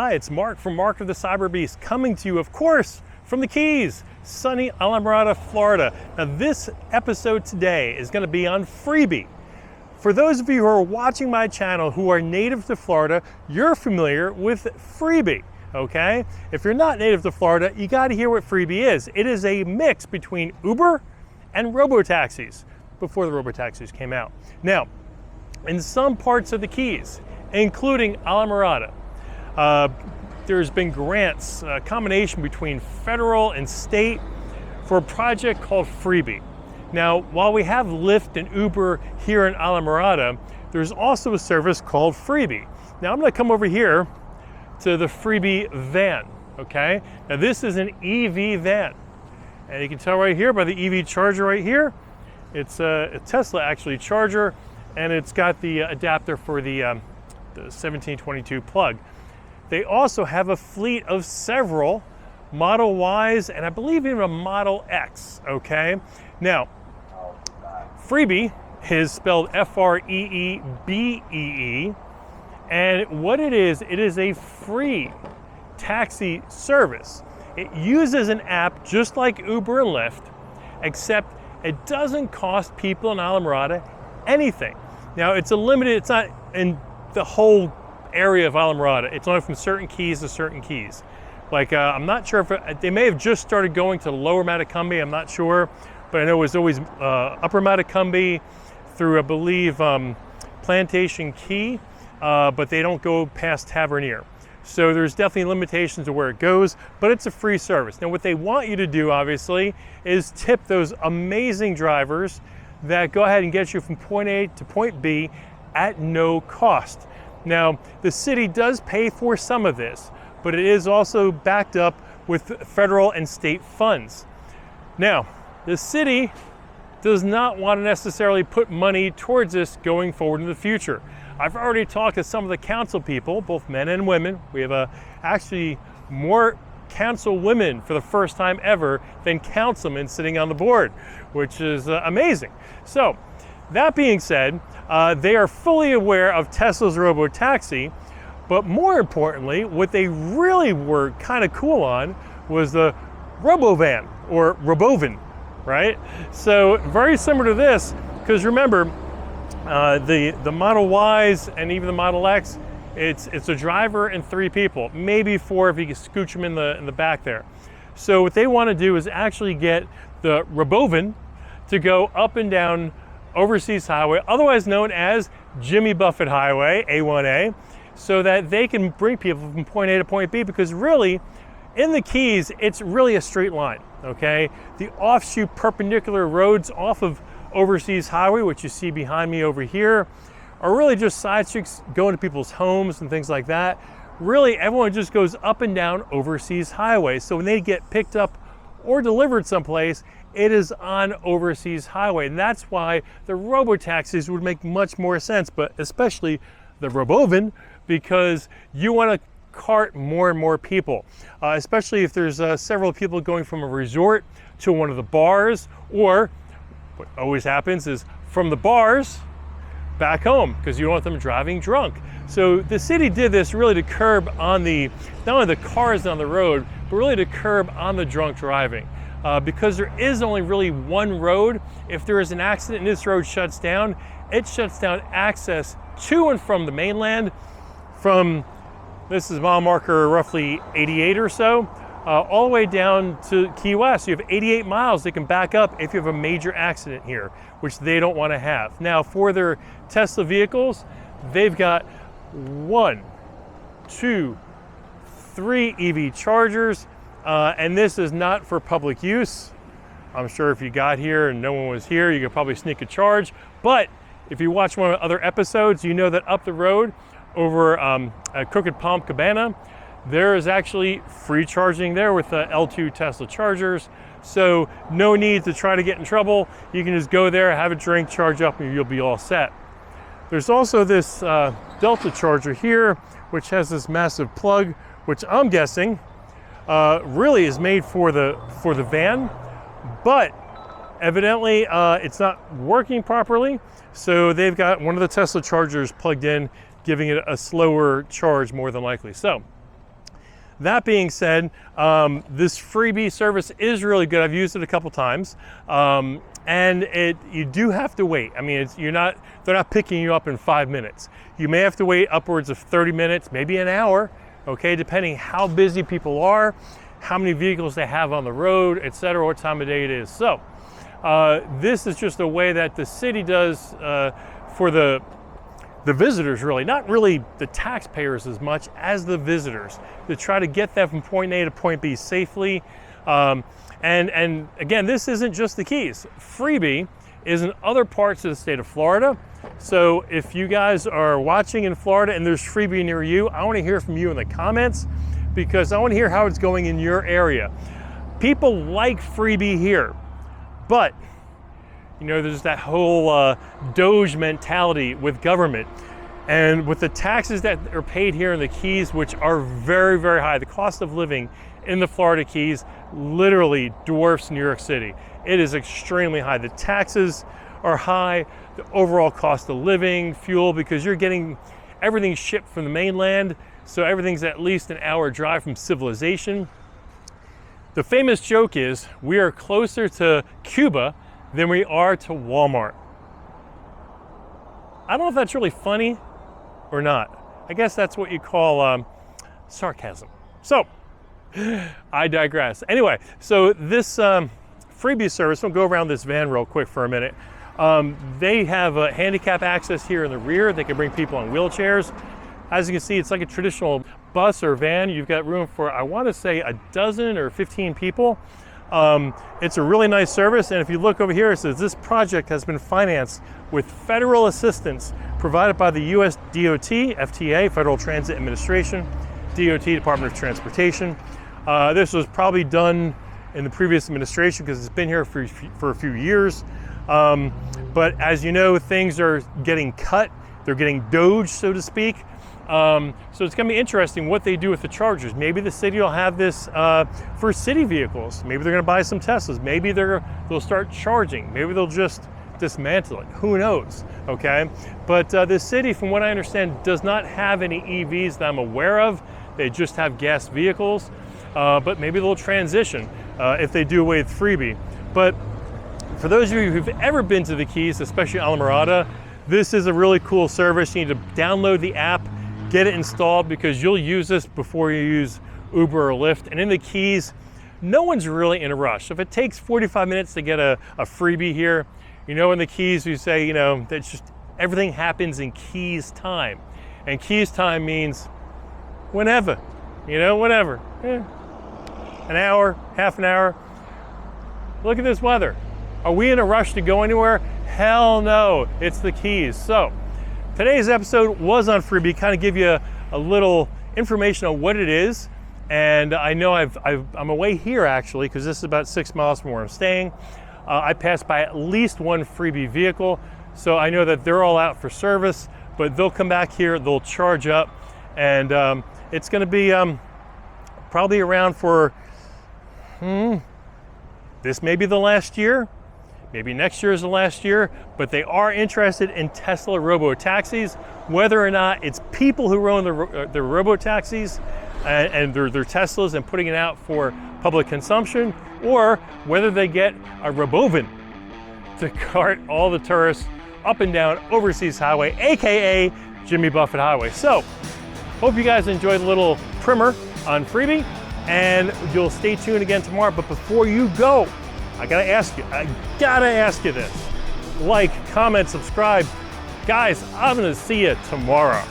Hi, it's Mark from Mark of the Cyberbeast, coming to you, of course, from the Keys, sunny Alamorada, Florida. Now, this episode today is going to be on Freebee. For those of you who are watching my channel who are native to Florida, you're familiar with Freebee, okay? If you're not native to Florida, you got to hear what Freebee is. It is a mix between Uber and Robotaxis, before the Robotaxis came out. Now, in some parts of the Keys, including Alamorada, there's been grants, a combination between federal and state, for a project called Freebee. Now, while we have Lyft and Uber here in Alamorada, there's also a service called Freebee. Now, I'm going to come over here to the Freebee van, okay? Now, this is an EV van, and you can tell right here by the EV charger right here, it's a Tesla actually charger, and it's got the adapter for the 1722 plug. They also have a fleet of several Model Ys and I believe even a Model X, okay? Now, Freebee is spelled F-R-E-E-B-E-E, and what it is a free taxi service. It uses an app just like Uber and Lyft, except it doesn't cost people in Alamorada anything. Now, it's not in the whole area of Alamorada. It's only from certain keys to certain keys. Like, I'm not sure if they may have just started going to Lower Matacumbi, I'm not sure, but I know it was always Upper Matacumbi through, I believe, Plantation Key, but they don't go past Tavernier. So there's definitely limitations to where it goes, but it's a free service. Now, what they want you to do, obviously, is tip those amazing drivers that go ahead and get you from point A to point B at no cost. Now, the city does pay for some of this, but it is also backed up with federal and state funds. Now, the city does not want to necessarily put money towards this going forward in the future. I've already talked to some of the council people, both men and women. We have actually more council women for the first time ever than councilmen sitting on the board, which is amazing. So, that being said, they are fully aware of Tesla's Robotaxi, but more importantly, what they really were kind of cool on was the Robovan, or Robovan, right? So very similar to this, because remember, the Model Ys and even the Model X, it's a driver and 3 people, maybe 4 if you can scooch them in the back there. So what they want to do is actually get the Robovan to go up and down Overseas Highway, otherwise known as Jimmy Buffett Highway, A1A, so that they can bring people from point A to point B, because really, in the Keys, it's really a straight line, okay? The offshoot perpendicular roads off of Overseas Highway, which you see behind me over here, are really just side streets going to people's homes and things like that. Really, everyone just goes up and down Overseas Highway, so when they get picked up or delivered someplace, it is on Overseas Highway, and that's why the Robotaxis would make much more sense, but especially the Robovan, because you want to cart more and more people, especially if there's several people going from a resort to one of the bars, or what always happens is from the bars back home, because you don't want them driving drunk. So the city did this really to curb on not only the cars on the road, but really to curb on the drunk driving. Because there is only really one road. If there is an accident and this road shuts down, it shuts down access to and from the mainland from, this is mile marker roughly 88 or so, all the way down to Key West. You have 88 miles they can back up if you have a major accident here, which they don't want to have. Now, for their Tesla vehicles, they've got 1, 2, 3 EV chargers, and this is not for public use. I'm sure if you got here and no one was here, you could probably sneak a charge. But if you watch one of the other episodes, you know that up the road over at Crooked Palm Cabana, there is actually free charging there with the L2 Tesla chargers. So no need to try to get in trouble. You can just go there, have a drink, charge up, and you'll be all set. There's also this Delta charger here, which has this massive plug, which I'm guessing really is made for the van, but evidently it's not working properly. So they've got one of the Tesla chargers plugged in, giving it a slower charge more than likely. So that being said, this Freebee service is really good. I've used it a couple times. And you do have to wait. I mean, they're not picking you up in 5 minutes. You may have to wait upwards of 30 minutes, maybe an hour, okay, depending how busy people are, how many vehicles they have on the road, etc., what time of day it is. So this is just a way that the city does for the visitors, really, not really the taxpayers as much as the visitors, to try to get them from point A to point B safely. And again, this isn't just the Keys. Freebee is in other parts of the state of Florida. So if you guys are watching in Florida and there's Freebee near you, I want to hear from you in the comments, because I want to hear how it's going in your area. People like Freebee here, but you know, there's that whole Doge mentality with government. And with the taxes that are paid here in the Keys, which are very, very high, the cost of living in the Florida Keys literally dwarfs New York City. It is extremely high. The taxes are high, the overall cost of living, fuel, because you're getting everything shipped from the mainland, so everything's at least an hour drive from civilization. The famous joke is we are closer to Cuba than we are to Walmart. I don't know if that's really funny or not. I guess that's what you call sarcasm. So, I digress. Anyway, so this Freebee service, we'll go around this van real quick for a minute. They have handicap access here in the rear. They can bring people on wheelchairs. As you can see, it's like a traditional bus or van. You've got room for, I want to say, a dozen or 15 people. It's a really nice service, and if you look over here, it says this project has been financed with federal assistance provided by the U.S. DOT, FTA, Federal Transit Administration, DOT, Department of Transportation. This was probably done in the previous administration because it's been here for a few years. But as you know, things are getting cut. They're getting Doge, so to speak. So it's going to be interesting what they do with the chargers. Maybe the city will have this for city vehicles. Maybe they're going to buy some Teslas. Maybe they'll start charging. Maybe they'll just dismantle it. Who knows? Okay. But the city, from what I understand, does not have any EVs that I'm aware of. They just have gas vehicles. But maybe they'll transition if they do away with Freebee. But for those of you who've ever been to the Keys, especially Alamorada, this is a really cool service. You need to download the app, get it installed, because you'll use this before you use Uber or Lyft. And in the Keys, no one's really in a rush. If it takes 45 minutes to get a Freebee here, you know, in the Keys, we say, you know, that's just everything happens in Keys time. And Keys time means whenever, you know, whatever. An hour, half an hour. Look at this weather. Are we in a rush to go anywhere? Hell no, it's the Keys. So today's episode was on Freebee, kind of give you a little information on what it is. And I know I'm away here actually, because this is about 6 miles from where I'm staying. I passed by at least one Freebee vehicle. So I know that they're all out for service, but they'll come back here, they'll charge up, and it's gonna be probably around for, this may be the last year, maybe next year is the last year, but they are interested in Tesla Robotaxis. Whether or not it's people who own the Robotaxis and their Teslas and putting it out for public consumption, or whether they get a Robovan to cart all the tourists up and down Overseas Highway, AKA Jimmy Buffett Highway. So, hope you guys enjoyed a little primer on Freebee, and you'll stay tuned again tomorrow. But before you go, I gotta ask you this. Like, comment, subscribe. Guys, I'm gonna see you tomorrow.